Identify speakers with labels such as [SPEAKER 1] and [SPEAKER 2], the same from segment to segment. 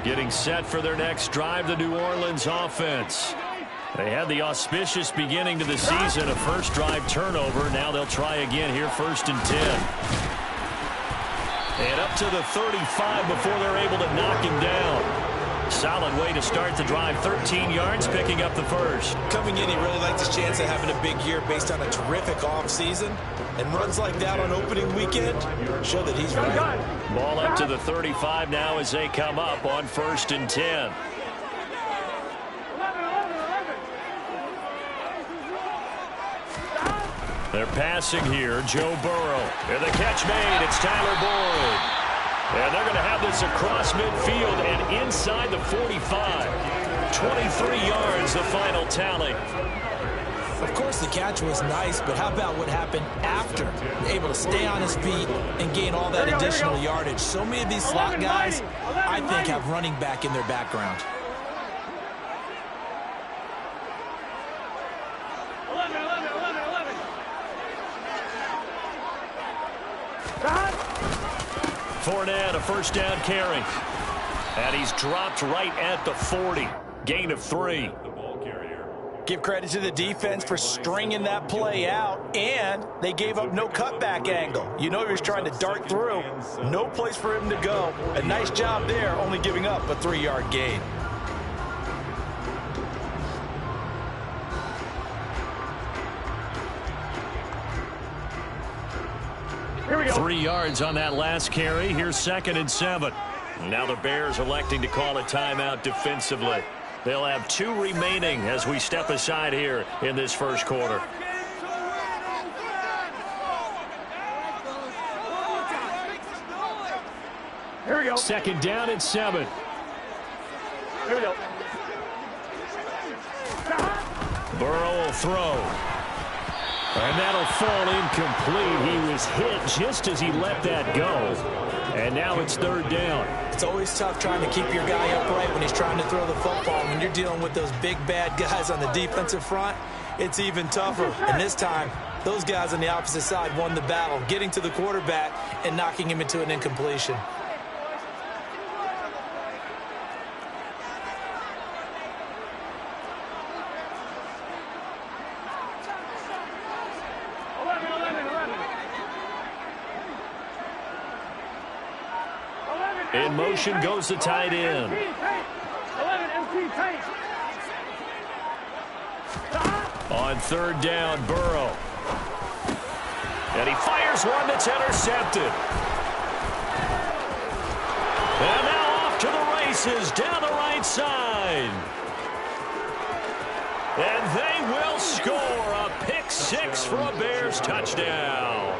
[SPEAKER 1] Getting set for their next drive, the New Orleans offense. They had the auspicious beginning to the season, a first drive turnover. Now they'll try again here, 1st and 10. And up to the 35 before they're able to knock him down. Solid way to start the drive, 13 yards, picking up the first.
[SPEAKER 2] Coming in, he really likes his chance of having a big year based on a terrific offseason. And runs like that on opening weekend show that he's right.
[SPEAKER 1] Ball up to the 35 now as they come up on 1st and 10. They're passing here. Joe Burrow. And the catch made. It's Tyler Boyd. And they're going to have this across midfield and inside the 45. 23 yards, the final tally.
[SPEAKER 2] Of course, the catch was nice, but how about what happened after? Able to stay on his feet and gain all that additional yardage. So many of these slot guys, I think, have running back in their background. Fournette, a first down carry. And he's dropped right at the 40. Gain of 3. Give credit to the defense for stringing that play out, and they gave up no cutback angle. You know he was trying to dart through. No place for him to go. A nice job there, only giving up a 3-yard gain.
[SPEAKER 1] Here we go. 3 yards on that last carry. Here's 2nd and 7. Now the Bears electing to call a timeout defensively. They'll have 2 remaining as we step aside here in this first quarter. Here we go. 2nd down and 7. Here we go. Burrow will throw. And that'll fall incomplete. He was hit just as he let that go. And now it's 3rd down.
[SPEAKER 2] It's always tough trying to keep your guy upright when he's trying to throw the football. When you're dealing with those big, bad guys on the defensive front, it's even tougher. And this time, those guys on the opposite side won the battle, getting to the quarterback and knocking him into an incompletion.
[SPEAKER 1] In motion goes the tight end. On 3rd down, Burrow. And he fires one that's intercepted. And now off to the races down the right side. And they will score a pick 6 for a Bears touchdown.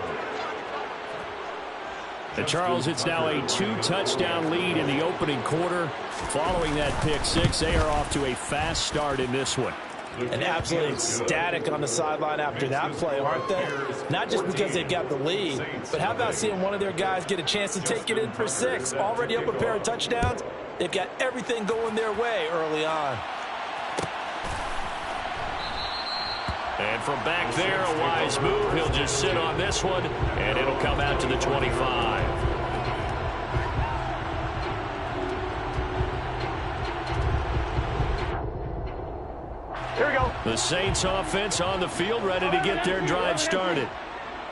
[SPEAKER 1] And Charles, it's now a 2-touchdown lead in the opening quarter. Following that pick 6, they are off to a fast start in this one.
[SPEAKER 2] And absolutely ecstatic on the sideline after that play, aren't they? Not just because they've got the lead, but how about seeing one of their guys get a chance to take it in for 6? Already up a pair of touchdowns. They've got everything going their way early on.
[SPEAKER 1] And from back there, a wise move. He'll just sit on this one, and it'll come out to the 25. Here we go. The Saints offense on the field, ready to get their drive started.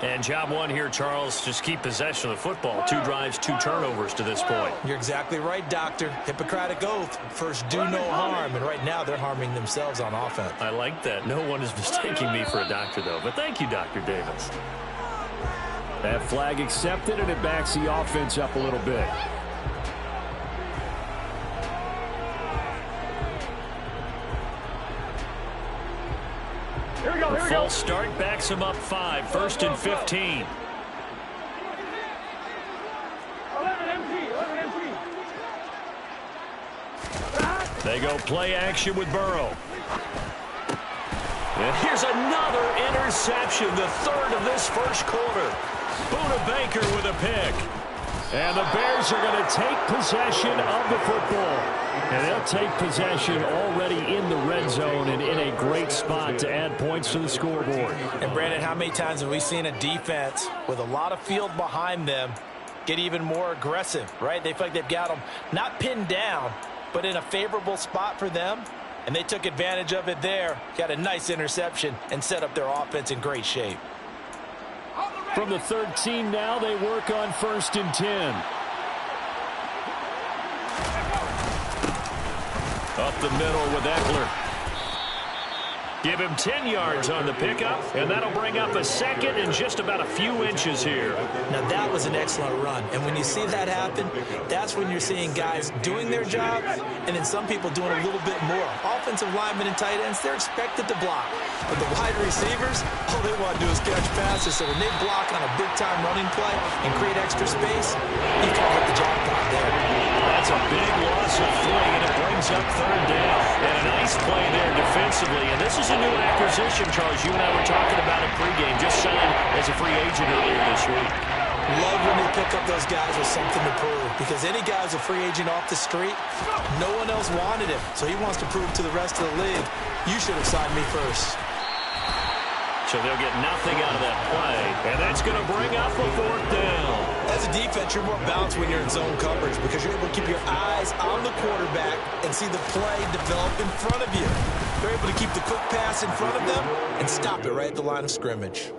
[SPEAKER 1] And job one here, Charles, just keep possession of the football. 2 drives, 2 turnovers to this point.
[SPEAKER 2] You're exactly right, Doctor. Hippocratic oath. First, do no harm. And right now, they're harming themselves on offense.
[SPEAKER 1] I like that. No one is mistaking me for a doctor, though. But thank you, Dr. Davis. That flag accepted, and it backs the offense up a little bit. Here we go, false start backs him up 5. 1st and 15. 11 empty. They go play action with Burrow. And here's another interception, the 3rd of this first quarter. Buda Baker with a pick. And the Bears are going to take possession of the football. And they'll take possession already in the red zone and in a great spot to add points to the scoreboard.
[SPEAKER 2] And, Brandon, how many times have we seen a defense with a lot of field behind them get even more aggressive, right? They feel like they've got them not pinned down, but in a favorable spot for them, and they took advantage of it there. Got a nice interception and set up their offense in great shape.
[SPEAKER 1] From the 13 now, they work on 1st and 10. Up the middle with Eckler. Give him 10 yards on the pickup, and that'll bring up a second and just about a few inches here.
[SPEAKER 2] Now, that was an excellent run, and when you see that happen, that's when you're seeing guys doing their job, and then some people doing a little bit more. Offensive linemen and tight ends, they're expected to block. But the wide receivers, all they want to do is catch passes, so when they block on a big-time running play and create extra space, you can hit the jackpot there.
[SPEAKER 1] That's a big loss of 3, and it brings up 3rd down. And a nice play there defensively. And this is a new acquisition, Charles. You and I were talking about it pregame. Just signed as a free agent earlier this week.
[SPEAKER 2] Love when they pick up those guys with something to prove. Because any guy who's a free agent off the street, no one else wanted him. So he wants to prove to the rest of the league, you should have signed me first.
[SPEAKER 1] So they'll get nothing out of that play. And that's going to bring up a 4th down.
[SPEAKER 2] As a defense, you're more balanced when you're in zone coverage because you're able to keep your eyes on the quarterback and see the play develop in front of you. You're able to keep the quick pass in front of them and stop it right at the line of scrimmage.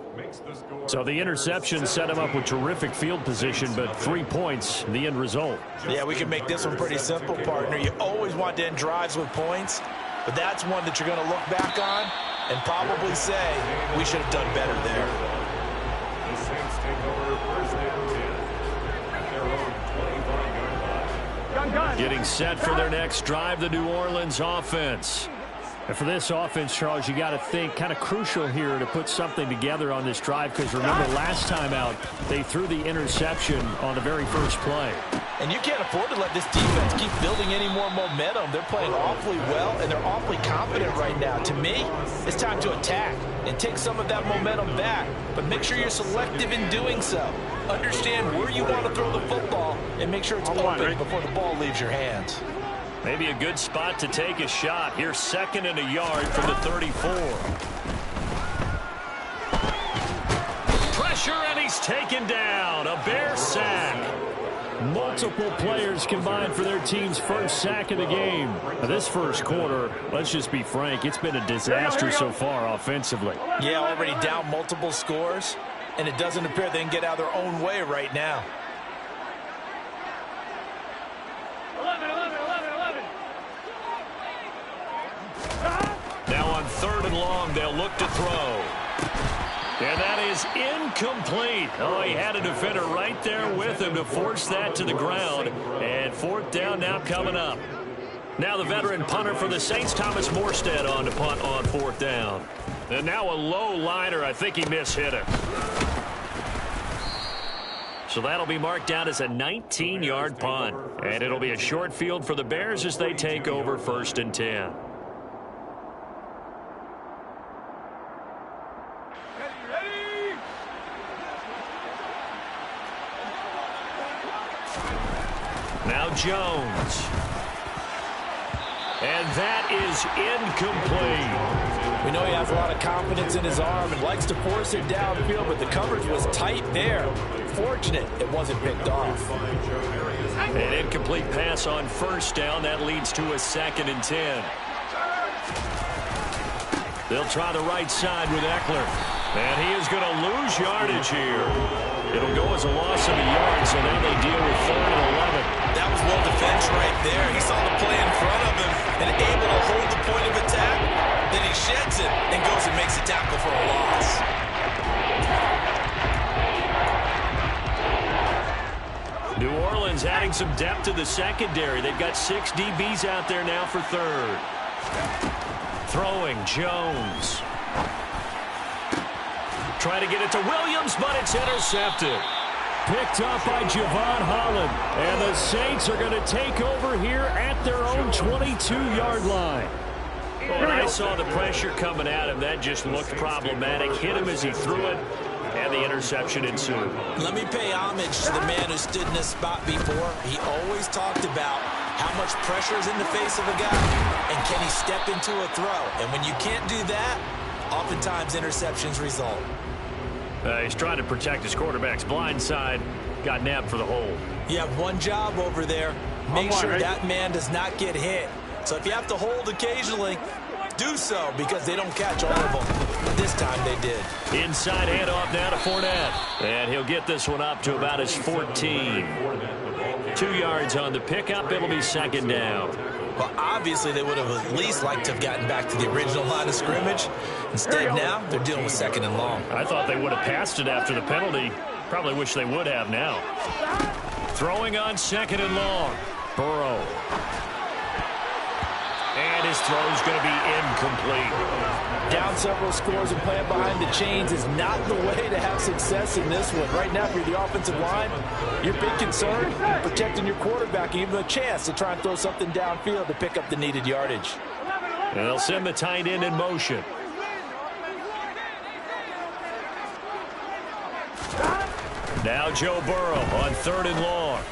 [SPEAKER 1] So the interception set him up with terrific field position, but 3 points, the end result.
[SPEAKER 2] Yeah, we can make this one pretty simple, partner. You always want to end drives with points, but that's one that you're going to look back on and probably say, we should have done better there.
[SPEAKER 3] The Saints take over 1st and 10 at their own 25-yard line.
[SPEAKER 1] Getting set for their next drive, the New Orleans offense. And for this offense, Charles, you got to think kind of crucial here to put something together on this drive because remember last time out, they threw the interception on the very first play.
[SPEAKER 2] And you can't afford to let this defense keep building any more momentum. They're playing awfully well, and they're awfully confident right now. To me, it's time to attack and take some of that momentum back, but make sure you're selective in doing so. Understand where you want to throw the football and make sure it's open before the ball leaves your hands.
[SPEAKER 1] Maybe a good spot to take a shot. Here's 2nd and a yard from the 34. Pressure, and he's taken down. A Bear sack. Multiple players combined for their team's first sack of the game. Now, this first quarter, let's just be frank, it's been a disaster so far offensively.
[SPEAKER 2] Yeah, already down multiple scores, and it doesn't appear they can get out of their own way right now.
[SPEAKER 3] 11.
[SPEAKER 1] Now on 3rd and long, they'll look to throw. And that is incomplete. Oh, he had a defender right there with him to force that to the ground. And 4th down now coming up. Now the veteran punter for the Saints, Thomas Morstead, on to punt on 4th down. And now a low liner. I think he mishit it. So that'll be marked down as a 19-yard punt. And it'll be a short field for the Bears as they take over 1st and 10. Now Jones. And that is incomplete.
[SPEAKER 2] We know he has a lot of confidence in his arm and likes to force it downfield, but the coverage was tight there. Fortunate it wasn't picked off.
[SPEAKER 1] An incomplete pass on 1st down. That leads to a 2nd and 10. They'll try the right side with Eckler. And he is going to lose yardage here. It'll go as a loss of a yard, so now they deal with 3rd and 11.
[SPEAKER 2] That was well defense right there. He saw the play in front of him and able to hold the point of attack. Then he sheds it and goes and makes a tackle for a loss.
[SPEAKER 1] New Orleans adding some depth to the secondary. They've got 6 DBs out there now for 3rd. Throwing Jones. Try to get it to Williams, but it's intercepted. Picked up by Javon Holland. And the Saints are going to take over here at their own 22-yard line. When I saw the pressure coming at him, that just looked problematic. Hit him as he threw it, and the interception ensued.
[SPEAKER 2] Let me pay homage to the man who stood in this spot before. He always talked about how much pressure is in the face of a guy, and can he step into a throw. And when you can't do that, oftentimes interceptions result.
[SPEAKER 1] He's trying to protect his quarterback's blind side. Got nabbed for the hold.
[SPEAKER 2] You have one job over there. Make sure that man does not get hit. So if you have to hold occasionally, do so because they don't catch all of them. This time they did.
[SPEAKER 1] Inside handoff now to Fournette. And he'll get this one up to about his 14. 2 yards on the pickup. It'll be second down.
[SPEAKER 2] Well, obviously they would have at least liked to have gotten back to the original line of scrimmage. Instead now, they're dealing with second and long.
[SPEAKER 1] I thought they would have passed it after the penalty. Probably wish they would have now. Throwing on second and long. Burrow. And his throw is going to be incomplete.
[SPEAKER 2] Down several scores and playing behind the chains is not the way to have success in this one. Right now, if you're the offensive line, your big concern, protecting your quarterback and give him a chance to try and throw something downfield to pick up the needed yardage.
[SPEAKER 1] And they'll send the tight end in motion. Now Joe Burrow on third and long.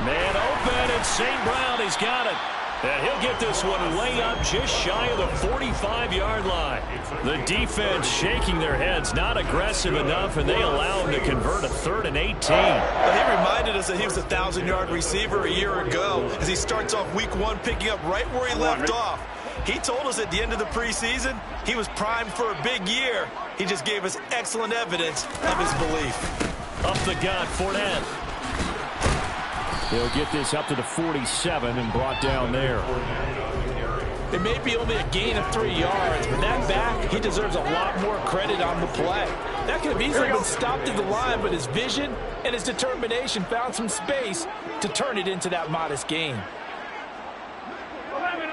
[SPEAKER 1] Man open, and St. Brown, he's got it. And he'll get this one way up just shy of the 45-yard line. The defense shaking their heads, not aggressive enough, and they allow him to convert a 3rd and 18.
[SPEAKER 2] Well, he reminded us that he was a 1,000-yard receiver a year ago as he starts off week 1 picking up right where he left off. He told us at the end of the preseason he was primed for a big year. He just gave us excellent evidence of his belief.
[SPEAKER 1] Up the gut, Fournette. He'll get this up to the 47 and brought down there.
[SPEAKER 2] It may be only a gain of 3 yards, but that back, he deserves a lot more credit on the play. That could have easily been stopped at the line, but his vision and his determination found some space to turn it into that modest gain.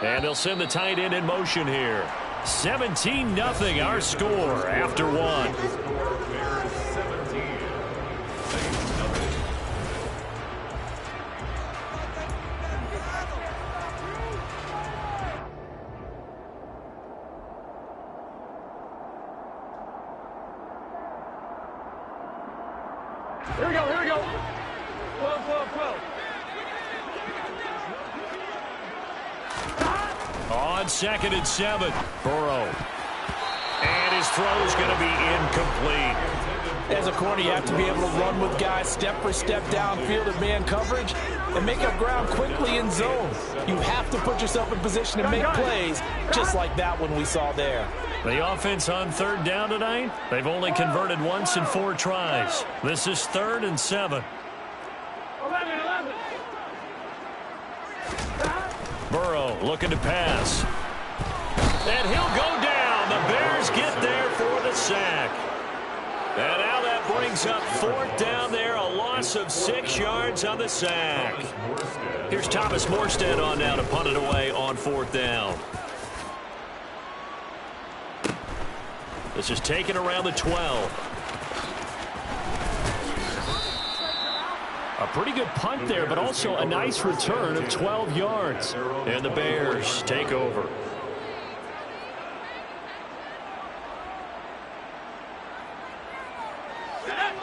[SPEAKER 1] And they'll send the tight end in motion here. 17-0 our score after 1.
[SPEAKER 3] Here we go. 12.
[SPEAKER 1] On 2nd and 7, Burrow. And his throw is going to be incomplete.
[SPEAKER 2] As a corner, you have to be able to run with guys step for step downfield in man coverage and make up ground quickly in zone. You have to put yourself in position to make plays, just like that one we saw there.
[SPEAKER 1] The offense on 3rd down tonight, they've only converted once in 4 tries. This is 3rd and 7.
[SPEAKER 3] 11.
[SPEAKER 1] Burrow looking to pass. And he'll go down. The Bears get there for the sack. And now that brings up 4th down there, a loss of 6 yards on the sack. Here's Thomas Morstead on now to punt it away on 4th down. This is taken around the 12. A pretty good punt there, but also a nice return of 12 yards. And the Bears take over.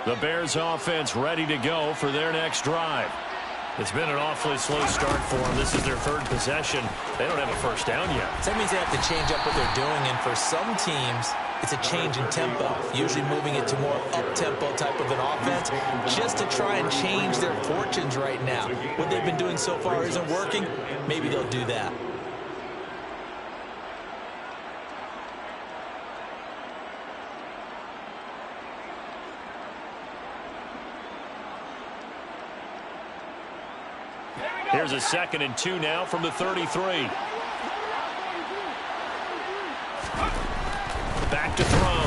[SPEAKER 1] The Bears offense ready to go for their next drive. It's been an awfully slow start for them. This is their 3rd possession. They don't have a 1st down yet.
[SPEAKER 2] So that means they have to change up what they're doing, and for some teams, it's a change in tempo, usually moving it to more up-tempo type of an offense, just to try and change their fortunes right now. What they've been doing so far isn't working. Maybe they'll do that.
[SPEAKER 1] Here's a 2nd and 2 now from the 33. Back to throw.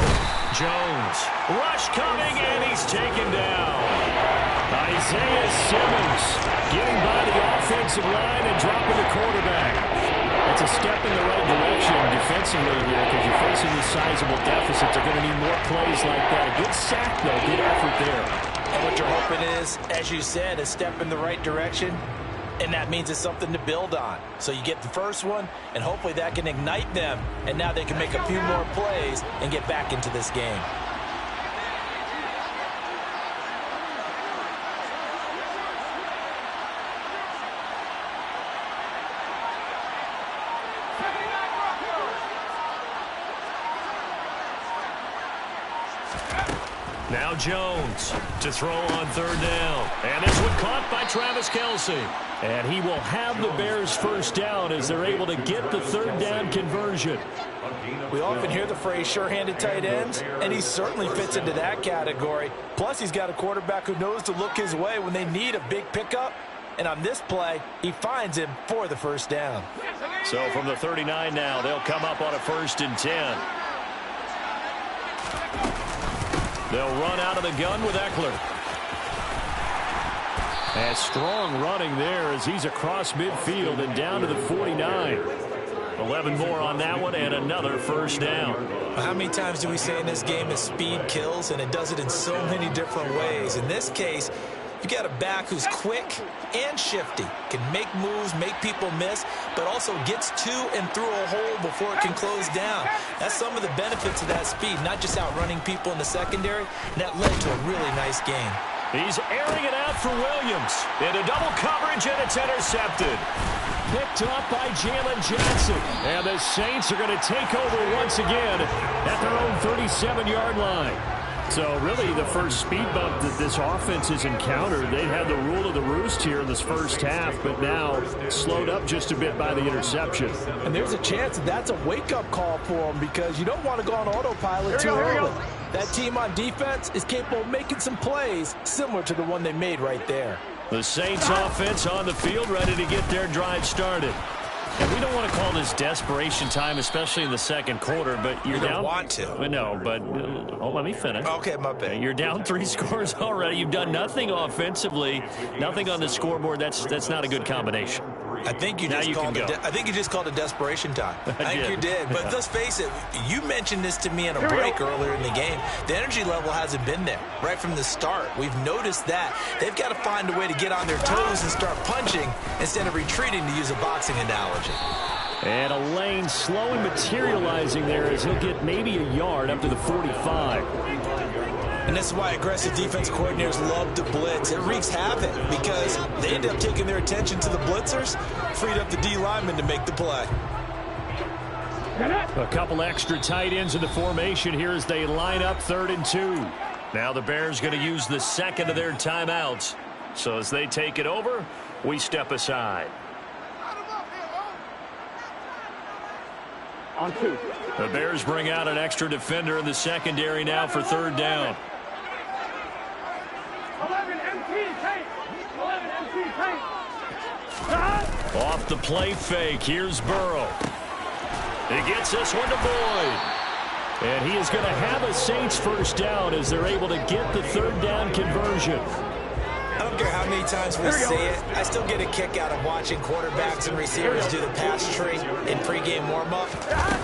[SPEAKER 1] Jones. Rush coming, and he's taken down. Isaiah Simmons getting by the offensive line and dropping the quarterback. It's a step in the right direction defensively here because you're facing these sizable deficits. They're going to need more plays like that. A good sack, though. Good effort there.
[SPEAKER 2] And what you're hoping is, as you said, a step in the right direction. And that means it's something to build on. So you get the first one, and hopefully that can ignite them. And now they can make a few more plays and get back into this game.
[SPEAKER 1] Now Jones to throw on third down. And this one caught by Travis Kelce. And he will have the Bears first down as they're able to get the third down conversion.
[SPEAKER 2] We often hear the phrase sure-handed tight ends, and he certainly fits into that category. Plus, he's got a quarterback who knows to look his way when they need a big pickup. And on this play, he finds him for the first down.
[SPEAKER 1] So from the 39 now, they'll come up on a 1st and 10. They'll run out of the gun with Eckler. And strong running there as he's across midfield and down to the 49. 11 more on that one and another first down.
[SPEAKER 2] How many times do we say in this game that speed kills, and it does it in so many different ways? In this case, you got a back who's quick and shifty, can make moves, make people miss, but also gets to and through a hole before it can close down. That's some of the benefits of that speed, not just outrunning people in the secondary, and that led to a really nice game.
[SPEAKER 1] He's airing it out for Williams. Into double coverage, and it's intercepted. Picked up by Jalen Johnson. And the Saints are going to take over once again at their own 37-yard line. So really the first speed bump that this offense has encountered, they had the rule of the roost here in this first half, but now slowed up just a bit by the interception.
[SPEAKER 2] And there's a chance that's a wake-up call for them because you don't want to go on autopilot too early. That team on defense is capable of making some plays similar to the one they made right there.
[SPEAKER 1] The Saints offense on the field ready to get their drive started. And we don't want to call this desperation time, especially in the second quarter, but you're down.
[SPEAKER 2] Want to.
[SPEAKER 1] No, but let me finish.
[SPEAKER 2] Okay, my bad.
[SPEAKER 1] You're down 3 scores already. You've done nothing offensively, nothing on the scoreboard. That's not a good combination.
[SPEAKER 2] I think you just called it desperation time. I think you did. But let's face it, you mentioned this to me in a break earlier in the game. The energy level hasn't been there right from the start. We've noticed that. They've got to find a way to get on their toes and start punching instead of retreating, to use a boxing analogy.
[SPEAKER 1] And a lane slowly materializing there as he'll get maybe a yard up to the 45.
[SPEAKER 2] And this is why aggressive defense coordinators love to blitz. It wreaks havoc because they end up taking their attention to the blitzers, freed up the D lineman to make the play.
[SPEAKER 1] A couple extra tight ends in the formation here as they line up 3rd and 2. Now the Bears going to use the second of their timeouts. So as they take it over, we step aside.
[SPEAKER 4] On 2.
[SPEAKER 1] The Bears bring out an extra defender in the secondary now for 3rd down.
[SPEAKER 4] 11 MT tank. 11 MT tank.
[SPEAKER 1] Off the play fake, here's Burrow. He gets this one to Boyd. And he is going to have a Saints first down as they're able to get the 3rd down conversion.
[SPEAKER 2] I don't care how many times we say it, I still get a kick out of watching quarterbacks and receivers do the pass tree in pregame warm-up.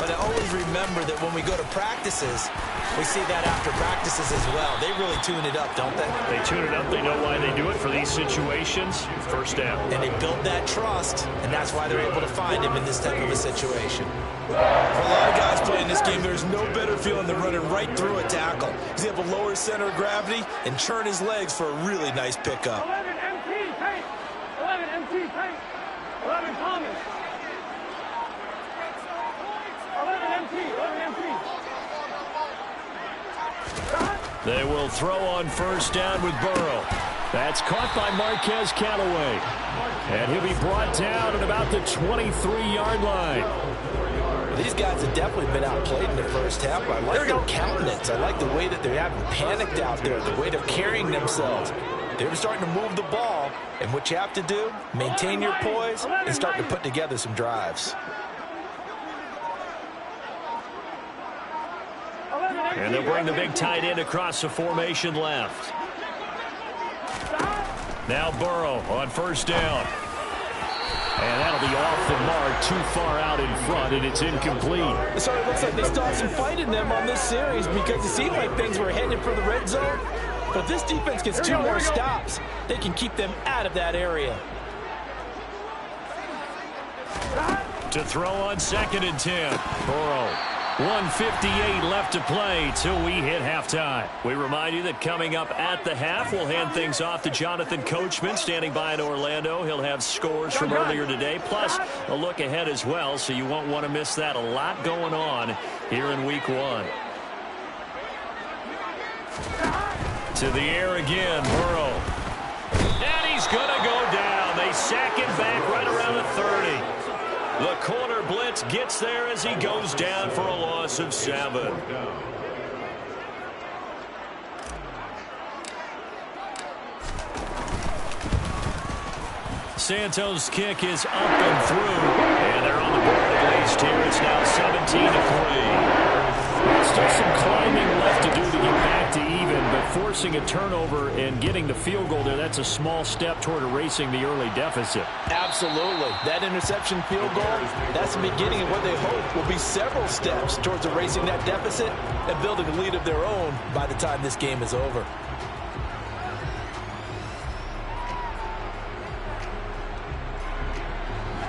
[SPEAKER 2] But I always remember that when we go to practices, we see that after practices as well. They really tune it up, don't they?
[SPEAKER 1] They tune it up. They know why they do it for these situations. First down.
[SPEAKER 2] And they build that trust, and that's why they're able to find him in this type of a situation. For a lot of guys playing this game, there's no better feeling than running right through a tackle. He's able to lower his center of gravity and churn his legs for a really nice pickup.
[SPEAKER 4] 11 MT tank. 11 MT tank. 11 Thomas. 11 MT. 11 MT.
[SPEAKER 1] They will throw on first down with Burrow. That's caught by Marquez Callaway. And he'll be brought down at about the 23-yard line.
[SPEAKER 2] These guys have definitely been outplayed in the first half. I like their countenance. I like the way that they haven't panicked out there, the way they're carrying themselves. They're starting to move the ball, and what you have to do, maintain your poise and start to put together some drives.
[SPEAKER 1] And they'll bring the big tight end across the formation left. Now Burrow on first down. And that'll be off the mark, too far out in front, and it's incomplete.
[SPEAKER 2] So it looks like they still have some fight in them on this series because it seemed like things were headed for the red zone. But if this defense gets 2 more stops, they can keep them out of that area.
[SPEAKER 1] To throw on 2nd and 10. Burrow. 1:58 left to play till we hit halftime. We remind you that coming up at the half, we'll hand things off to Jonathan Coachman standing by in Orlando. He'll have scores from earlier today, plus a look ahead as well, so you won't want to miss that. A lot going on here in Week 1. To the air again, Burrow. And he's going to go down. They sack him back right around the 30. The corner blitz gets there as he goes down for a loss of 7. Santos' kick is up and through, and they're on the board at least here. It's now 17-3. Still some climbing left to do to get back to even, but forcing a turnover and getting the field goal there, that's a small step toward erasing the early deficit.
[SPEAKER 2] Absolutely. That interception field goal, that's the beginning of what they hope will be several steps towards erasing that deficit and building a lead of their own by the time this game is over.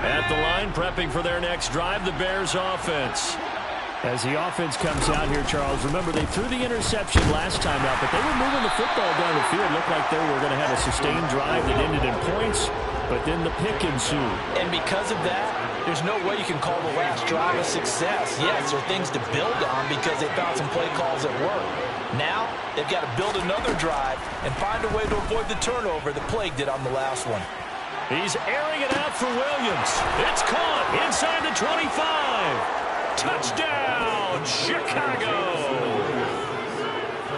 [SPEAKER 1] At the line, prepping for their next drive, the Bears offense.
[SPEAKER 5] As the offense comes out here, Charles, remember they threw the interception last time out, but they were moving the football down the field. Looked like they were going to have a sustained drive that ended in points, but then the pick ensued.
[SPEAKER 2] And because of that, there's no way you can call the last drive a success. Yes, there are things to build on because they found some play calls that work. Now, they've got to build another drive and find a way to avoid the turnover that plagued it on the last one.
[SPEAKER 1] He's airing it out for Williams. It's caught inside the 25. Touchdown, Chicago.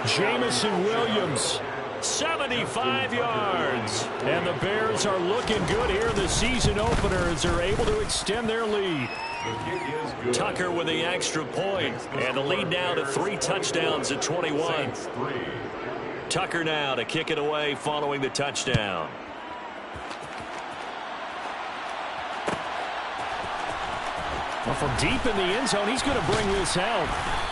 [SPEAKER 1] Jamison Williams, 75 yards. And the Bears are looking good here in the season opener as they're able to extend their lead. Tucker with the extra point, and the lead now to 3 touchdowns at 21. Tucker now to kick it away following the touchdown. Well, from deep in the end zone, he's going to bring this out.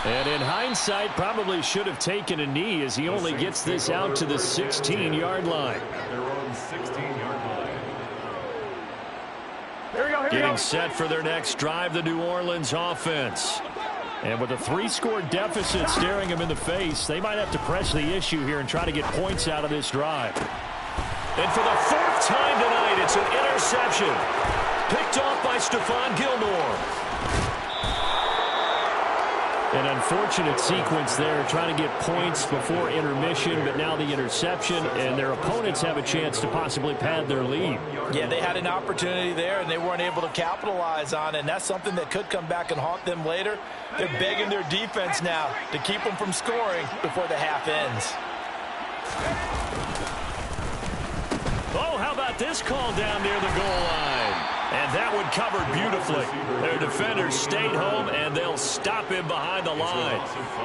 [SPEAKER 1] And in hindsight, probably should have taken a knee as he only gets this out to the 16-yard line. Getting set for their next drive, the New Orleans offense. And with a 3-score deficit staring them in the face, they might have to press the issue here and try to get points out of this drive. And for the 4th time tonight, it's an interception. Picked off by Stephon Gilmore. An unfortunate sequence there, trying to get points before intermission, but now the interception, and their opponents have a chance to possibly pad their lead.
[SPEAKER 2] Yeah, they had an opportunity there, and they weren't able to capitalize on it, and that's something that could come back and haunt them later. They're begging their defense now to keep them from scoring before the half ends.
[SPEAKER 1] Oh, how about this call down near the goal line? And that one covered beautifully. Their defenders stayed home, and they'll stop him behind the line.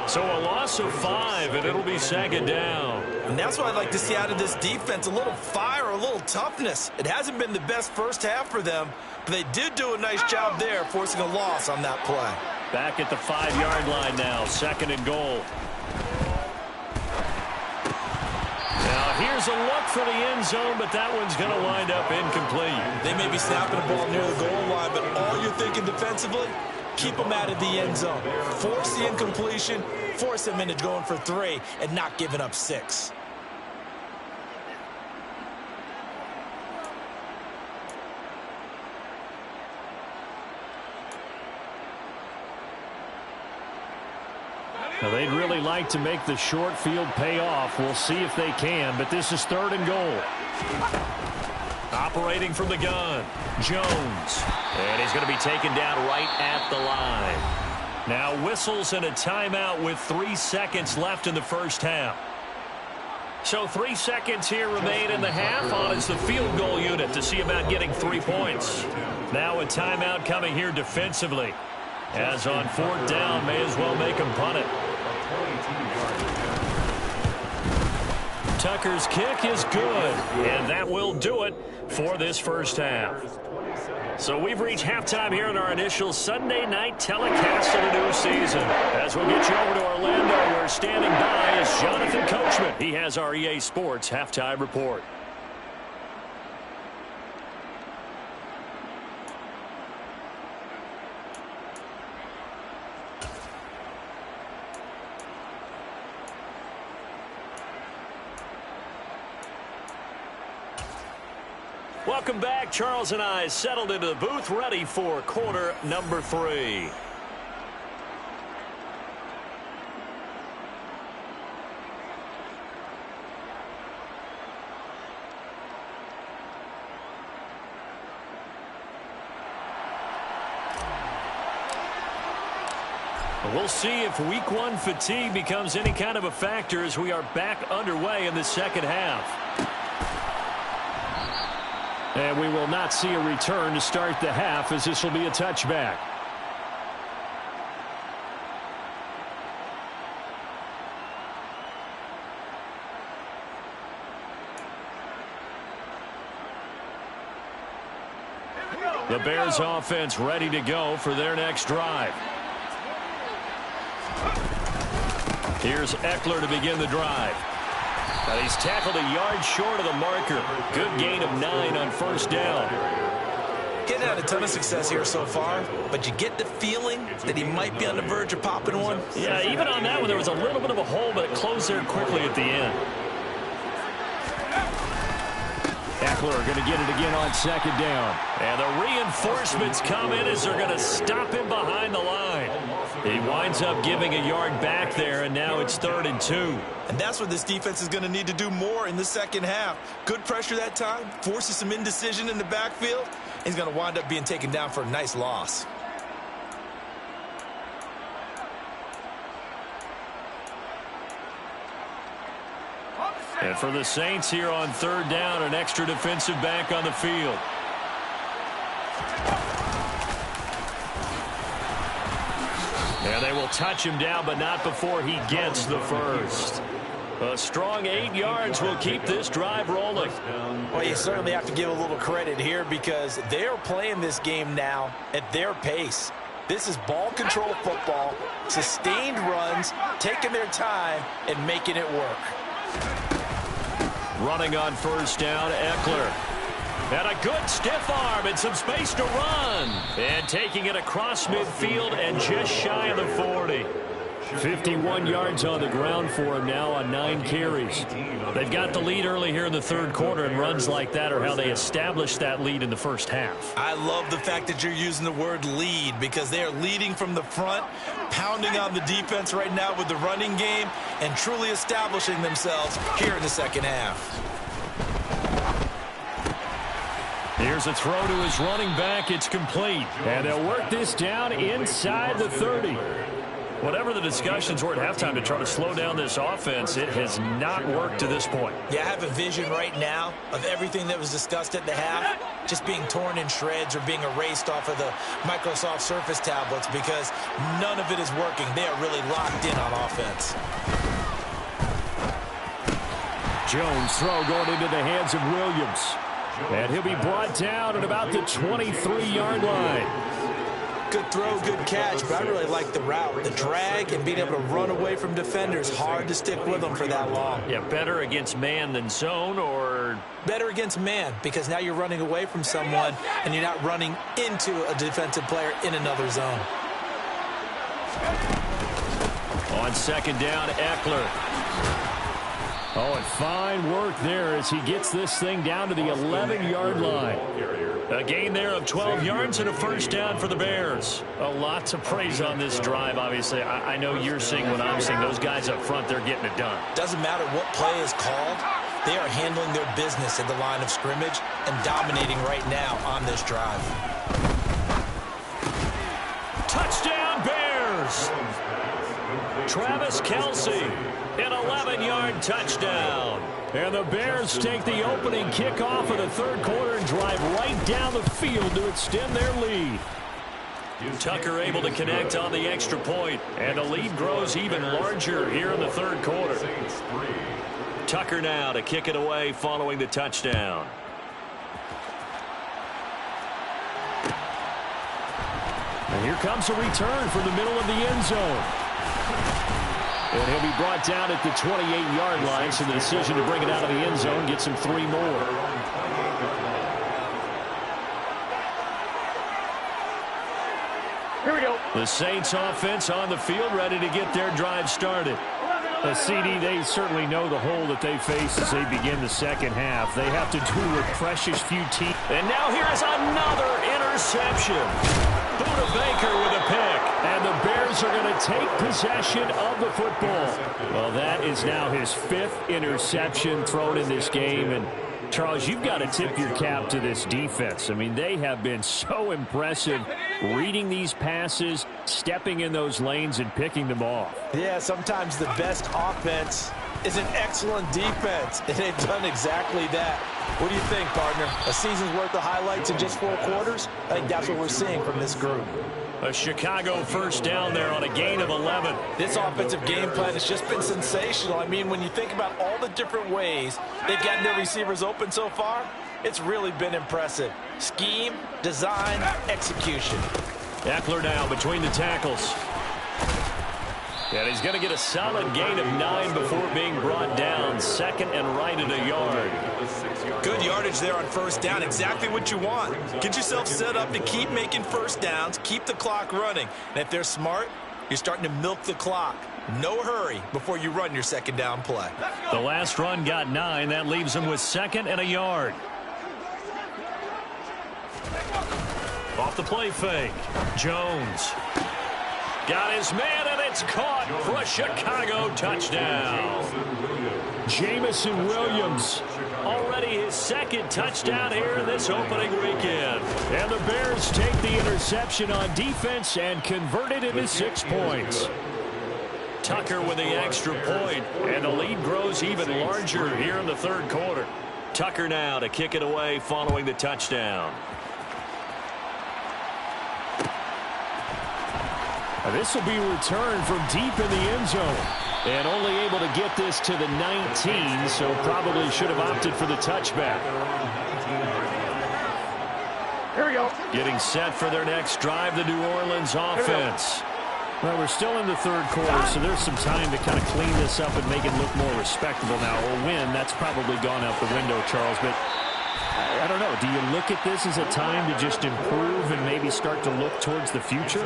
[SPEAKER 1] So a loss of 5, and it'll be 2nd down.
[SPEAKER 2] And that's what I'd like to see out of this defense, a little fire, a little toughness. It hasn't been the best first half for them, but they did do a nice job there, forcing a loss on that play.
[SPEAKER 1] Back at the 5-yard line now, 2nd and goal. Now here's a look for the end zone, but that one's going to wind up incomplete.
[SPEAKER 2] They may be snapping the ball near the goal line, but all you're thinking defensively, keep them out of the end zone. Force the incompletion, force them into going for 3, and not giving up 6.
[SPEAKER 5] Now, they'd really like to make the short field pay off. We'll see if they can, but this is 3rd and goal.
[SPEAKER 1] Operating from the gun, Jones. And he's going to be taken down right at the line. Now whistles and a timeout with 3 seconds left in the first half. So 3 seconds here remain in the half. On is the field goal unit to see about getting 3 points. Now a timeout coming here defensively. As on 4th down, may as well make him punt it. Tucker's kick is good, and that will do it for this first half. So we've reached halftime here in our initial Sunday night telecast of the new season. As we'll get you over to Orlando, where standing by is Jonathan Coachman. He has our EA Sports halftime report. Welcome back. Charles and I settled into the booth, ready for quarter number 3. We'll see if week one fatigue becomes any kind of a factor as we are back underway in the second half. And we will not see a return to start the half, as this will be a touchback. The Bears offense ready to go for their next drive. Here's Eckler to begin the drive. But he's tackled a yard short of the marker. Good gain of 9 on first down.
[SPEAKER 2] Getting had a ton of success here so far, but you get the feeling that he might be on the verge of popping one.
[SPEAKER 1] Yeah, even on that one, there was a little bit of a hole, but it closed there quickly at the end. Eckler going to get it again on second down. And the reinforcements come in as they're going to stop him behind the line. He winds up giving a yard back there, and now it's 3rd and 2.
[SPEAKER 2] And that's what this defense is going to need to do more in the second half. Good pressure that time, forces some indecision in the backfield. He's going to wind up being taken down for a nice loss.
[SPEAKER 1] And for the Saints here on 3rd down, an extra defensive back on the field. And they will touch him down, but not before he gets the first. A strong 8 yards will keep this drive rolling.
[SPEAKER 2] Well, you certainly have to give a little credit here because they are playing this game now at their pace. This is ball control football, sustained runs, taking their time and making it work.
[SPEAKER 1] Running on first down, Eckler. And a good stiff arm and some space to run. And taking it across midfield and just shy of the 40. 51 yards on the ground for him now on 9 carries. They've got the lead early here in the 3rd quarter, and runs like that are how they established that lead in the first half.
[SPEAKER 2] I love the fact that you're using the word lead because they are leading from the front, pounding on the defense right now with the running game, and truly establishing themselves here in the second half.
[SPEAKER 1] Here's a throw to his running back. It's complete. And they'll work this down inside the 30. Whatever the discussions were at halftime to try to slow down this offense, it has not worked to this point.
[SPEAKER 2] Yeah, I have a vision right now of everything that was discussed at the half just being torn in shreds or being erased off of the Microsoft Surface tablets because none of it is working. They are really locked in on offense.
[SPEAKER 1] Jones' throw going into the hands of Williams. And he'll be brought down at about the 23-yard line.
[SPEAKER 2] Good throw, good catch, but I really like the route. The drag and being able to run away from defenders, hard to stick with them for that long.
[SPEAKER 1] Yeah, better against man than zone, or?
[SPEAKER 2] Better against man, because now you're running away from someone and you're not running into a defensive player in another zone.
[SPEAKER 1] On second down, Eckler. Oh, and fine work there as he gets this thing down to the 11-yard line. A gain there of 12 yards and a first down for the Bears. A lot to praise on this drive, obviously. I know you're seeing what I'm seeing. Those guys up front, they're getting it done.
[SPEAKER 2] Doesn't matter what play is called. They are handling their business at the line of scrimmage and dominating right now on this drive.
[SPEAKER 1] Touchdown, Bears! Travis Kelce, an 11-yard touchdown. And the Bears take the opening kickoff of the 3rd quarter and drive right down the field to extend their lead. Tucker able to connect on the extra point, and the lead grows even larger here in the 3rd quarter. Tucker now to kick it away following the touchdown. And here comes a return from the middle of the end zone. And he'll be brought down at the 28-yard line, so the decision to bring it out of the end zone gets him 3 more.
[SPEAKER 4] Here we go.
[SPEAKER 1] The Saints offense on the field ready to get their drive started. The CD, they certainly know the hole that they face as they begin the second half. They have to do with precious few teams. And now here is another interception. Buda Baker with a pick. And the Bears are going to take possession of the football. Well, that is now his 5th interception thrown in this game. And
[SPEAKER 5] Charles, you've got to tip your cap to this defense. I mean, they have been so impressive reading these passes, stepping in those lanes, and picking them off.
[SPEAKER 2] Yeah, sometimes the best offense is an excellent defense, and they've done exactly that. What do you think, partner? A season's worth of highlights in just 4 quarters? I think that's what we're seeing from this group.
[SPEAKER 1] A Chicago first down there on a gain of 11.
[SPEAKER 2] This offensive game plan has just been sensational. I mean, when you think about all the different ways they've gotten their receivers open so far, it's really been impressive. Scheme, design, execution.
[SPEAKER 1] Eckler now between the tackles. And he's going to get a solid gain of 9 before being brought down. Second and right at a yard.
[SPEAKER 2] Good yardage there on first down. Exactly what you want. Get yourself set up to keep making first downs, keep the clock running. And if they're smart, you're starting to milk the clock. No hurry before you run your second down play.
[SPEAKER 1] The last run got 9. That leaves him with second and a yard. Off the play fake. Jones. Got his man, and it's caught for a Chicago touchdown. Jamison Williams, already his second touchdown here in this opening weekend. And the Bears take the interception on defense and convert it into 6 points. Tucker with the extra point, and the lead grows even larger here in the third quarter. Tucker now to kick it away following the touchdown.
[SPEAKER 5] This will be returned from deep in the end zone. And only able to get this to the 19, so probably should have opted for the touchback.
[SPEAKER 4] Here we go.
[SPEAKER 1] Getting set for their next drive, the New Orleans offense.
[SPEAKER 5] Well, we're still in the third quarter, so there's some time to kind of clean this up and make it look more respectable now. Or win, that's probably gone out the window, Charles. But I don't know. Do you look at this as a time to just improve and maybe start to look towards the future?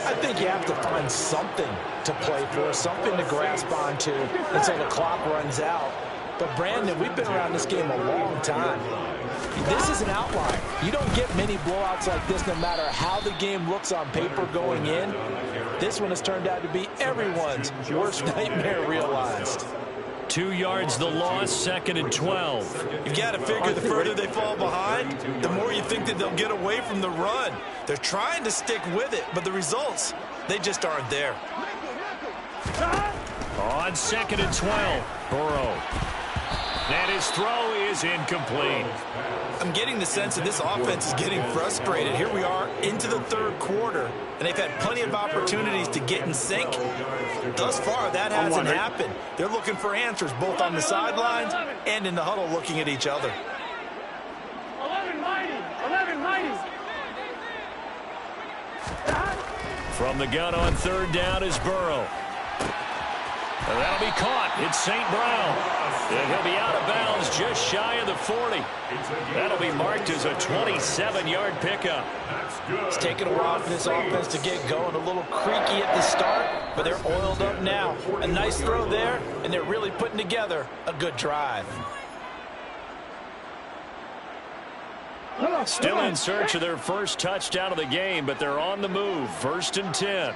[SPEAKER 2] I think you have to find something to play for, something to grasp onto until the clock runs out. But, Brandon, we've been around this game a long time. This is an outlier. You don't get many blowouts like this no matter how the game looks on paper going in. This one has turned out to be everyone's worst nightmare realized.
[SPEAKER 1] 2 yards the loss, second and 12.
[SPEAKER 2] You've got to figure the further they fall behind, the more you think that they'll get away from the run. They're trying to stick with it, but the results, they just aren't there.
[SPEAKER 1] On second and 12, Burrow. And his throw is incomplete.
[SPEAKER 2] I'm getting the sense that this offense is getting frustrated. Here we are into the third quarter, and they've had plenty of opportunities to get in sync. Thus far, that hasn't happened. They're looking for answers both on the sidelines and in the huddle looking at each other.
[SPEAKER 4] 11 mighty. 11 mighty.
[SPEAKER 1] From the gun on third down is Burrow. And that'll be caught. It's St. Brown. And he'll be out of bounds just shy of the 40. That'll be marked as a 27-yard pickup.
[SPEAKER 2] It's taken a while for this offense to get going. A little creaky at the start, but they're oiled up now. A nice throw there, and they're really putting together a good drive.
[SPEAKER 1] Still in search of their first touchdown of the game, but they're on the move. First and 10.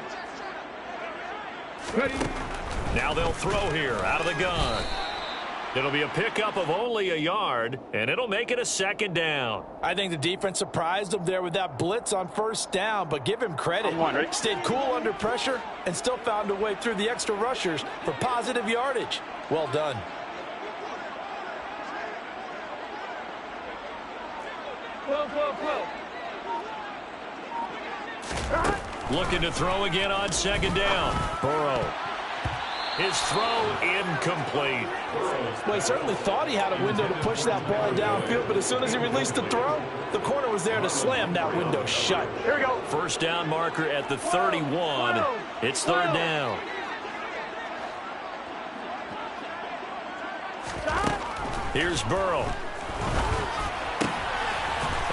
[SPEAKER 4] Ready.
[SPEAKER 1] Now they'll throw here out of the gun. It'll be a pickup of only a yard, and it'll make it a second down.
[SPEAKER 2] I think the defense surprised him there with that blitz on first down, but give him credit. Stayed cool under pressure and still found a way through the extra rushers for positive yardage. Well done.
[SPEAKER 1] Looking to throw again on second down. Burrow. His throw incomplete.
[SPEAKER 2] Well, he certainly thought he had a window to push that ball downfield, but as soon as he released the throw, the corner was there to slam that window shut.
[SPEAKER 4] Here we go.
[SPEAKER 1] First down marker at the 31. It's third down. Here's Burrow.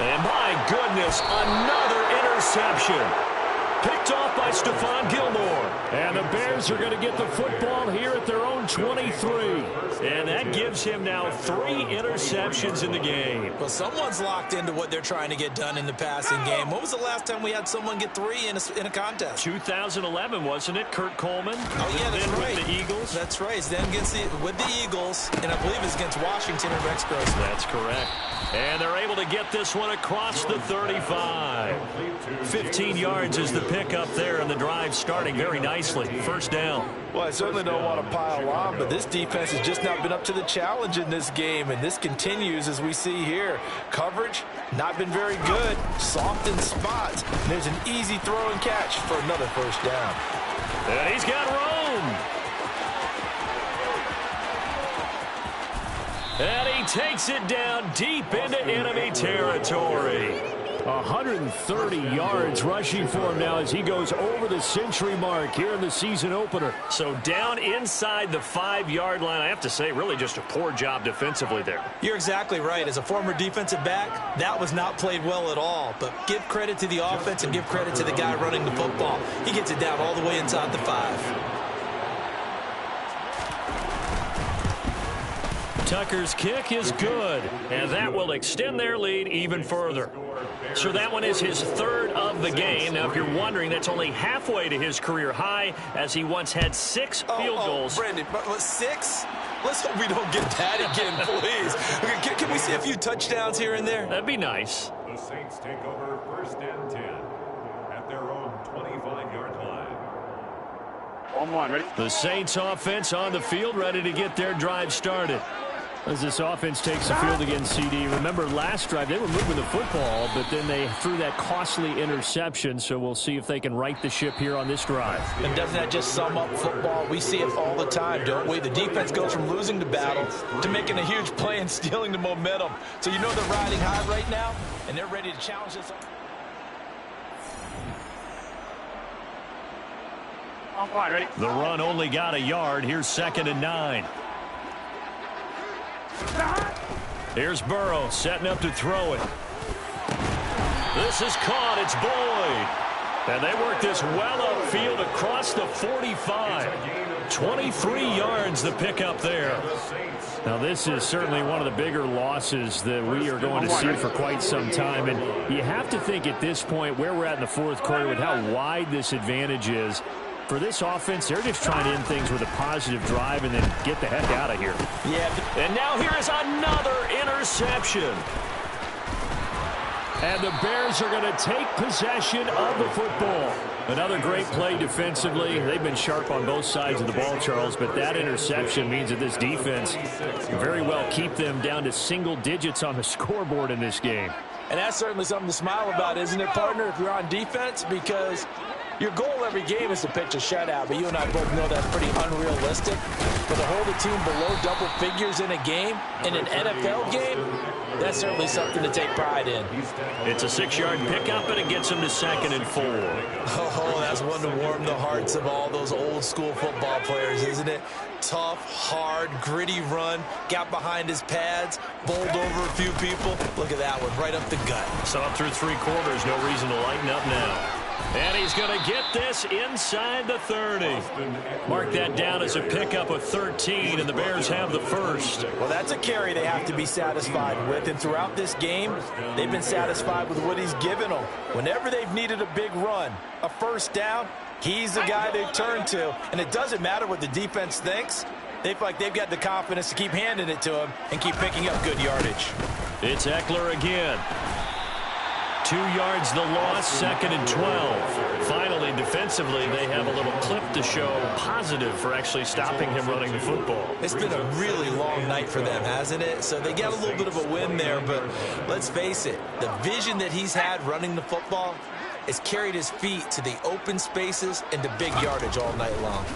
[SPEAKER 1] And my goodness, another interception. Picked off by Stephon Gilmore. And the Bears are going to get the football here at their own 23. And that gives him now 3 interceptions in the game.
[SPEAKER 2] Well, someone's locked into what they're trying to get done in the passing game. When was the last time we had someone get 3 in a contest?
[SPEAKER 1] 2011, wasn't it? Kurt Coleman.
[SPEAKER 2] Oh, yeah, that's right.
[SPEAKER 1] With the Eagles.
[SPEAKER 2] That's right. It's then with the Eagles, and I believe it's against Washington and Rex Grossman.
[SPEAKER 1] That's correct. And they're able to get this one across the 35. 15 yards is the pickup there, and the drive starting very nicely. First down.
[SPEAKER 6] Well, I certainly don't want to pile on, but this defense has just not been up to the challenge in this game, and this continues as we see here. Coverage, not been very good. Soft in spots. And there's an easy throw and catch for another first down.
[SPEAKER 1] And he's got room. And he takes it down deep into enemy territory. 130 yards rushing for him now as he goes over the century mark here in the season opener. So down inside the 5-yard line. I have to say, really just a poor job defensively there.
[SPEAKER 2] You're exactly right. As a former defensive back, that was not played well at all. But give credit to the offense and give credit to the guy running the football. He gets it down all the way inside the 5.
[SPEAKER 1] Tucker's kick is good, and that will extend their lead even further. So that one is his 3rd of the game. Now, if you're wondering, that's only halfway to his career high, as he once had 6 field goals.
[SPEAKER 2] Brandon, but 6? Let's hope we don't get that again, please. Can we see a few touchdowns here and there?
[SPEAKER 1] That'd be nice.
[SPEAKER 3] The Saints take over 1st and 10 at their own 25-yard line.
[SPEAKER 4] On, ready?
[SPEAKER 1] The Saints offense on the field, ready to get their drive started. As this offense takes the field against CD. Remember, last drive, they were moving the football, but then they threw that costly interception, so we'll see if they can right the ship here on this drive.
[SPEAKER 6] And doesn't that just sum up football? We see it all the time, don't we? The defense goes from losing the battle to making a huge play and stealing the momentum. So you know they're riding high right now, and they're ready to challenge this.
[SPEAKER 4] On, ready?
[SPEAKER 1] The run only got a yard. Here's 2nd and 9. Here's Burrow setting up to throw it. This is caught. It's Boyd. And they work this well upfield across the 45. 23 yards the pickup there. Now, this is certainly one of the bigger losses that we are going to see for quite some time. And you have to think at this point where we're at in the 4th quarter with how wide this advantage is. For this offense, they're just trying to end things with a positive drive and then get the heck out of here.
[SPEAKER 2] Yeah.
[SPEAKER 1] And now here is another interception. And the Bears are going to take possession of the football. Another great play defensively. They've been sharp on both sides of the ball, Charles, but that interception means that this defense can very well keep them down to single digits on the scoreboard in this game.
[SPEAKER 6] And that's certainly something to smile about, isn't it, partner, if you're on defense? Because your goal every game is to pitch a shutout, but you and I both know that's pretty unrealistic. But to hold a team below double figures in a game, in an NFL game, that's certainly something to take pride in.
[SPEAKER 1] It's a 6-yard pickup, and it gets them to 2nd and 4.
[SPEAKER 2] Oh, that's one to warm the hearts of all those old-school football players, isn't it? Tough, hard, gritty run, got behind his pads, bowled over a few people. Look at that one, right up the gut.
[SPEAKER 1] So up through 3 quarters, no reason to lighten up now. And he's going to get this inside the 30. Mark that down as a pickup of 13, and the Bears have the first.
[SPEAKER 6] Well, that's a carry they have to be satisfied with. And throughout this game, they've been satisfied with what he's given them. Whenever they've needed a big run, a first down, he's the guy they've turned to. And it doesn't matter what the defense thinks. They feel like they've got the confidence to keep handing it to him and keep picking up good yardage.
[SPEAKER 1] It's Eckler again. 2 yards the loss, 2nd and 12. Finally, defensively, they have a little clip to show positive for actually stopping him running the football.
[SPEAKER 2] It's been a really long night for them, hasn't it? So they got a little bit of a win there, but let's face it, the vision that he's had running the football has carried his feet to the open spaces and to big yardage all night long.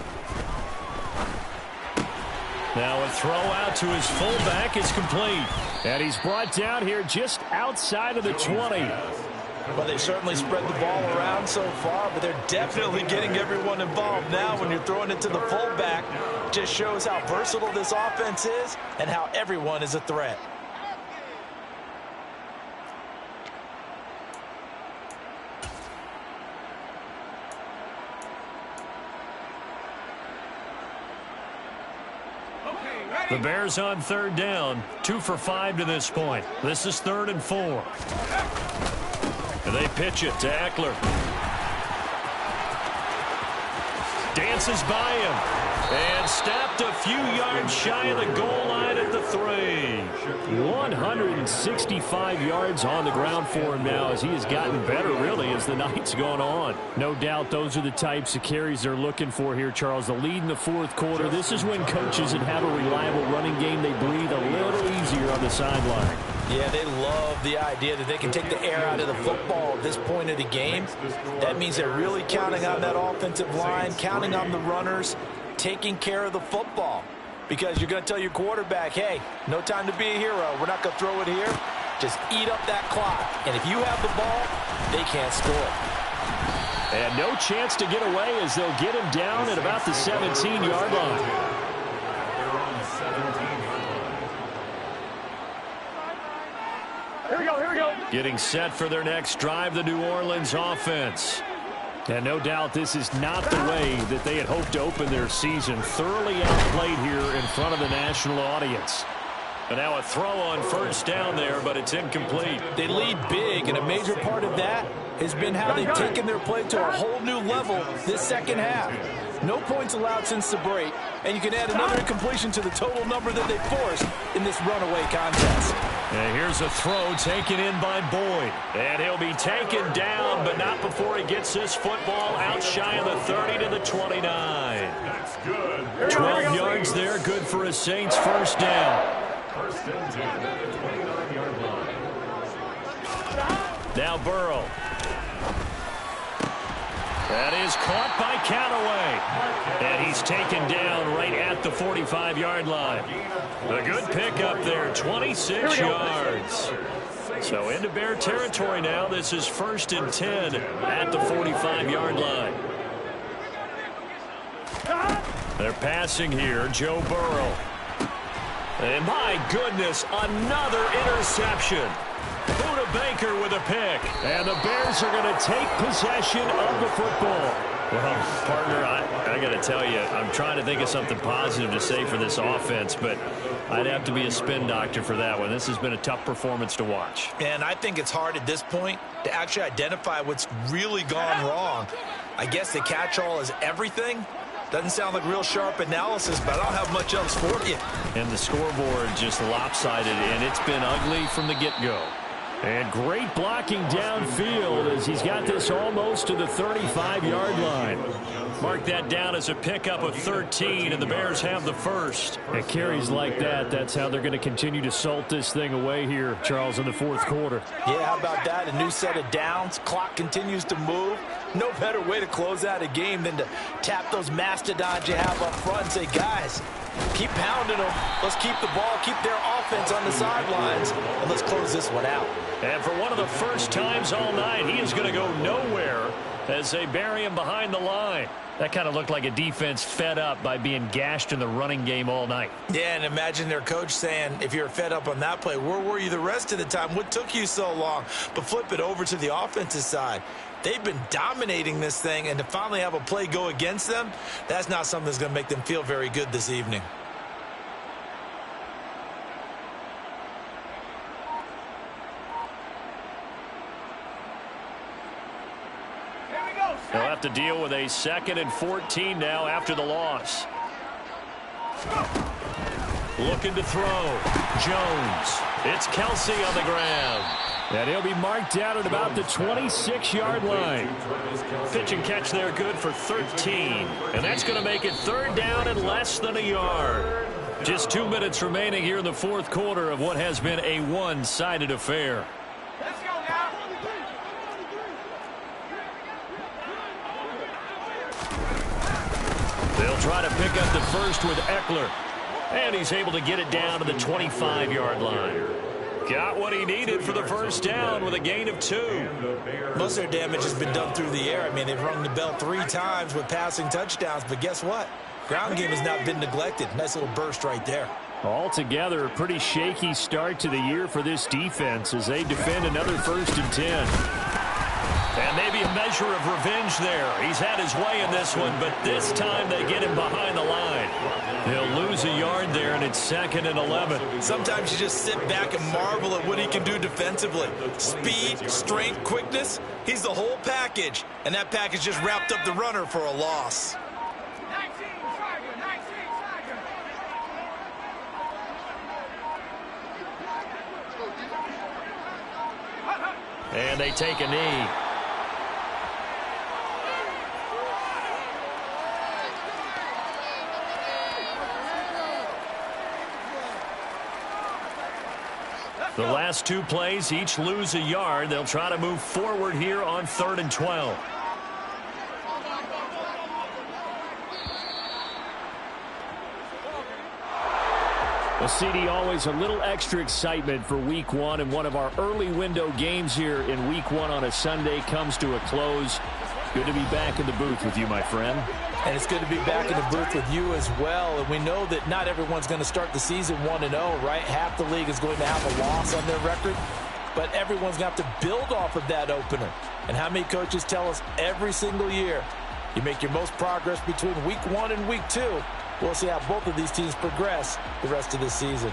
[SPEAKER 1] Now a throw out to his fullback is complete. And he's brought down here just outside of the 20.
[SPEAKER 6] Well, they certainly spread the ball around so far, but they're definitely getting everyone involved now when you're throwing it to the fullback. Just shows how versatile this offense is and how everyone is a threat.
[SPEAKER 1] The Bears on third down, 2 for 5 to this point. This is 3rd and 4. And they pitch it to Eckler. Dances by him. And stopped a few yards shy of the goal line at the 3.
[SPEAKER 5] 165 yards on the ground for him now as he has gotten better, really, as the night's gone on. No doubt those are the types of carries they're looking for here, Charles. The lead in the 4th quarter. This is when coaches that have a reliable running game, they breathe a little easier on the sideline.
[SPEAKER 6] Yeah, they love the idea that they can take the air out of the football at this point of the game. That means they're really counting on that offensive line, counting on the runners, taking care of the football. Because you're going to tell your quarterback, hey, no time to be a hero. We're not going to throw it here. Just eat up that clock. And if you have the ball, they can't score.
[SPEAKER 5] And no chance to get away as they'll get him down at about the 17-yard line.
[SPEAKER 4] Here we go, here we go.
[SPEAKER 1] Getting set for their next drive, the New Orleans offense.
[SPEAKER 5] And no doubt this is not the way that they had hoped to open their season. Thoroughly outplayed here in front of the national audience.
[SPEAKER 1] And now a throw on first down there, but it's incomplete.
[SPEAKER 6] They lead big, and a major part of that has been how they've taken their play to a whole new level this second half. No points allowed since the break, and you can add another incompletion to the total number that they forced in this runaway contest.
[SPEAKER 1] And here's a throw taken in by Boyd. And he'll be taken down, but not before he gets this football out shy of the 30 to the 29.
[SPEAKER 3] That's good.
[SPEAKER 1] 12 yards there, good for a Saints first down.
[SPEAKER 3] First and 10 at the 29-yard line.
[SPEAKER 1] Now Burrow. That is caught by Callaway. And he's taken down right at the 45-yard line. A good pickup there, 26 yards. So into Bear territory now. This is 1st and 10 at the 45-yard line. They're passing here, Joe Burrow. And my goodness, another interception. Buda Baker with a pick. And the Bears are going to take possession of the football. Well, partner, I got to tell you, I'm trying to think of something positive to say for this offense, but I'd have to be a spin doctor for that one. This has been a tough performance to watch.
[SPEAKER 6] And I think it's hard at this point to actually identify what's really gone wrong. I guess the catch-all is everything. Doesn't sound like real sharp analysis, but I don't have much else for you.
[SPEAKER 1] And the scoreboard just lopsided, and it's been ugly from the get-go.
[SPEAKER 5] And great blocking downfield as he's got this almost to the 35-yard line.
[SPEAKER 1] Mark that down as a pickup of 13, and the Bears have the first.
[SPEAKER 5] And carries like that, that's how they're going to continue to salt this thing away here, Charles, in the 4th quarter.
[SPEAKER 6] Yeah, how about that? A new set of downs. Clock continues to move. No better way to close out a game than to tap those mastodons you have up front and say, guys, keep pounding them. Let's keep the ball, keep their offense on the sidelines, and let's close this one out.
[SPEAKER 1] And for one of the first times all night, he is going to go nowhere as they bury him behind the line.
[SPEAKER 5] That kind of looked like a defense fed up by being gashed in the running game all night.
[SPEAKER 6] Yeah, and imagine their coach saying, if you're fed up on that play, where were you the rest of the time? What took you so long? But flip it over to the offensive side. They've been dominating this thing, and to finally have a play go against them, that's not something that's going to make them feel very good this evening.
[SPEAKER 1] They'll have to deal with a 2nd and 14 now after the loss. Looking to throw. Jones. It's Kelsey on the ground.
[SPEAKER 5] And he'll be marked down at about the 26-yard line.
[SPEAKER 1] Pitch and catch there good for 13. And that's going to make it 3rd down and less than a yard. Just 2 minutes remaining here in the 4th quarter of what has been a one-sided affair.
[SPEAKER 4] Let's go now.
[SPEAKER 1] They'll try to pick up the first with Eckler. And he's able to get it down to the 25-yard line. Got what he needed for the first down with a gain of 2.
[SPEAKER 6] Most of their damage has been done through the air. I mean, they've rung the bell 3 times with passing touchdowns, but guess what? Ground game has not been neglected. Nice little burst right there.
[SPEAKER 5] Altogether, a pretty shaky start to the year for this defense as they defend another 1st and 10.
[SPEAKER 1] And maybe a measure of revenge there. He's had his way in this one, but this time they get him behind the line. He'll lose a yard there, and it's 2nd and 11.
[SPEAKER 6] Sometimes you just sit back and marvel at what he can do defensively. Speed, strength, quickness, he's the whole package. And that package just wrapped up the runner for a loss.
[SPEAKER 1] And they take a knee. The last 2 plays, each lose a yard. They'll try to move forward here on 3rd and 12.
[SPEAKER 5] Well, CD, always a little extra excitement for Week 1, and one of our early window games here in Week 1 on a Sunday comes to a close. Good to be back in the booth with you, my friend.
[SPEAKER 6] And it's good to be back in the booth with you as well. And we know that not everyone's going to start the season 1-0, right? Half the league is going to have a loss on their record. But everyone's going to have to build off of that opener. And how many coaches tell us every single year, you make your most progress between Week 1 and Week 2. We'll see how both of these teams progress the rest of the season.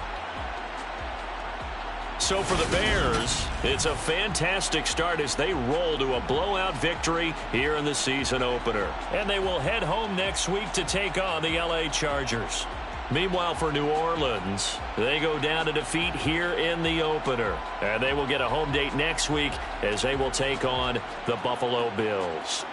[SPEAKER 1] So for the Bears, it's a fantastic start as they roll to a blowout victory here in the season opener. And they will head home next week to take on the LA Chargers. Meanwhile, for New Orleans, they go down to defeat here in the opener. And they will get a home date next week as they will take on the Buffalo Bills.